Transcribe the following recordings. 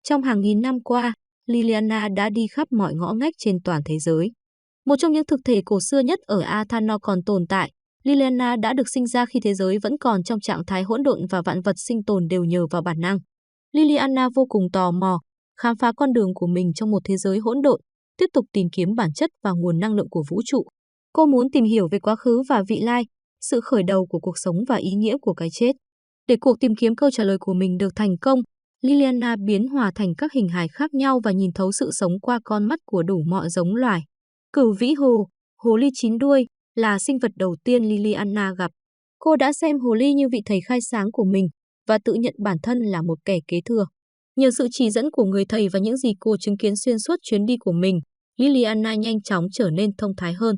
Trong hàng nghìn năm qua, Liliana đã đi khắp mọi ngõ ngách trên toàn thế giới. Một trong những thực thể cổ xưa nhất ở Athano còn tồn tại, Liliana đã được sinh ra khi thế giới vẫn còn trong trạng thái hỗn độn và vạn vật sinh tồn đều nhờ vào bản năng. Liliana vô cùng tò mò, khám phá con đường của mình trong một thế giới hỗn độn, tiếp tục tìm kiếm bản chất và nguồn năng lượng của vũ trụ. Cô muốn tìm hiểu về quá khứ và vị lai, sự khởi đầu của cuộc sống và ý nghĩa của cái chết. Để cuộc tìm kiếm câu trả lời của mình được thành công, Liliana biến hòa thành các hình hài khác nhau và nhìn thấu sự sống qua con mắt của đủ mọi giống loài. Cửu vĩ hồ ly chín đuôi, là sinh vật đầu tiên Liliana gặp. Cô đã xem hồ ly như vị thầy khai sáng của mình và tự nhận bản thân là một kẻ kế thừa. Nhờ sự chỉ dẫn của người thầy và những gì cô chứng kiến xuyên suốt chuyến đi của mình, Liliana nhanh chóng trở nên thông thái hơn.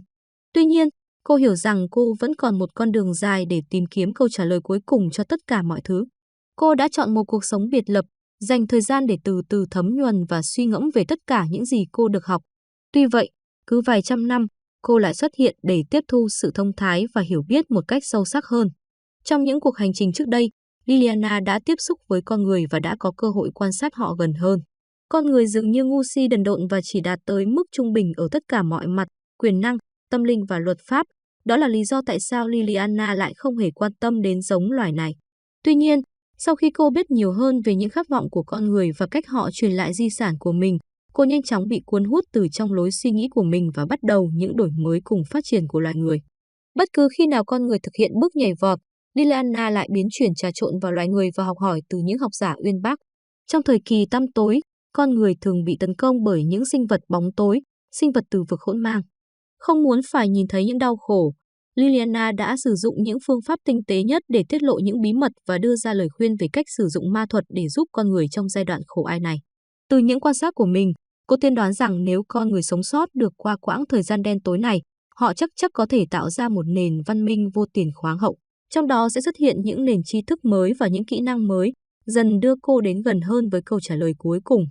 Tuy nhiên, cô hiểu rằng cô vẫn còn một con đường dài để tìm kiếm câu trả lời cuối cùng cho tất cả mọi thứ. Cô đã chọn một cuộc sống biệt lập, dành thời gian để từ từ thấm nhuần và suy ngẫm về tất cả những gì cô được học. Tuy vậy, cứ vài trăm năm, cô lại xuất hiện để tiếp thu sự thông thái và hiểu biết một cách sâu sắc hơn. Trong những cuộc hành trình trước đây, Liliana đã tiếp xúc với con người và đã có cơ hội quan sát họ gần hơn. Con người dường như ngu si đần độn và chỉ đạt tới mức trung bình ở tất cả mọi mặt, quyền năng, tâm linh và luật pháp. Đó là lý do tại sao Liliana lại không hề quan tâm đến giống loài này. Tuy nhiên, sau khi cô biết nhiều hơn về những khát vọng của con người và cách họ truyền lại di sản của mình, cô nhanh chóng bị cuốn hút từ trong lối suy nghĩ của mình và bắt đầu những đổi mới cùng phát triển của loài người. Bất cứ khi nào con người thực hiện bước nhảy vọt, Liliana lại biến chuyển trà trộn vào loài người và học hỏi từ những học giả uyên bác. Trong thời kỳ tăm tối, con người thường bị tấn công bởi những sinh vật bóng tối, sinh vật từ vực hỗn mang. Không muốn phải nhìn thấy những đau khổ, Liliana đã sử dụng những phương pháp tinh tế nhất để tiết lộ những bí mật và đưa ra lời khuyên về cách sử dụng ma thuật để giúp con người trong giai đoạn khổ ai này. Từ những quan sát của mình, cô tiên đoán rằng nếu con người sống sót được qua quãng thời gian đen tối này, họ chắc có thể tạo ra một nền văn minh vô tiền khoáng hậu. Trong đó sẽ xuất hiện những nền tri thức mới và những kỹ năng mới, dần đưa cô đến gần hơn với câu trả lời cuối cùng.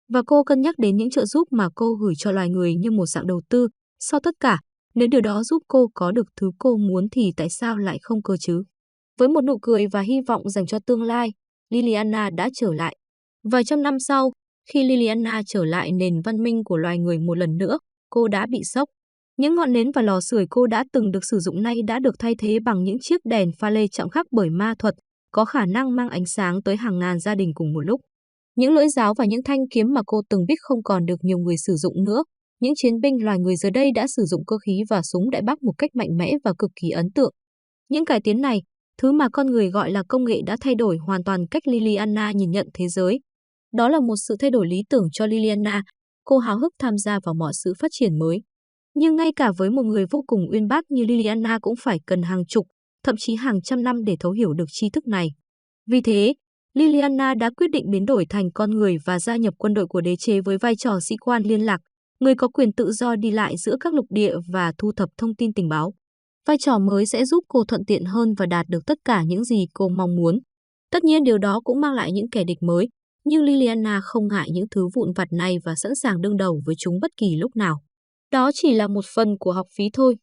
Và cô cân nhắc đến những trợ giúp mà cô gửi cho loài người như một dạng đầu tư. Sau tất cả, nếu điều đó giúp cô có được thứ cô muốn thì tại sao lại không cơ chứ? Với một nụ cười và hy vọng dành cho tương lai, Liliana đã trở lại. Vài trăm năm sau, khi Liliana trở lại nền văn minh của loài người một lần nữa, cô đã bị sốc. Những ngọn nến và lò sưởi cô đã từng được sử dụng nay đã được thay thế bằng những chiếc đèn pha lê chạm khắc bởi ma thuật, có khả năng mang ánh sáng tới hàng ngàn gia đình cùng một lúc. Những lưỡi giáo và những thanh kiếm mà cô từng biết không còn được nhiều người sử dụng nữa. Những chiến binh loài người giờ đây đã sử dụng cơ khí và súng đại bác một cách mạnh mẽ và cực kỳ ấn tượng. Những cải tiến này, thứ mà con người gọi là công nghệ, đã thay đổi hoàn toàn cách Liliana nhìn nhận thế giới. Đó là một sự thay đổi lý tưởng cho Liliana, cô háo hức tham gia vào mọi sự phát triển mới. Nhưng ngay cả với một người vô cùng uyên bác như Liliana cũng phải cần hàng chục, thậm chí hàng trăm năm để thấu hiểu được tri thức này. Vì thế, Liliana đã quyết định biến đổi thành con người và gia nhập quân đội của đế chế với vai trò sĩ quan liên lạc, người có quyền tự do đi lại giữa các lục địa và thu thập thông tin tình báo. Vai trò mới sẽ giúp cô thuận tiện hơn và đạt được tất cả những gì cô mong muốn. Tất nhiên điều đó cũng mang lại những kẻ địch mới, nhưng Liliana không ngại những thứ vụn vặt này và sẵn sàng đương đầu với chúng bất kỳ lúc nào. Đó chỉ là một phần của học phí thôi.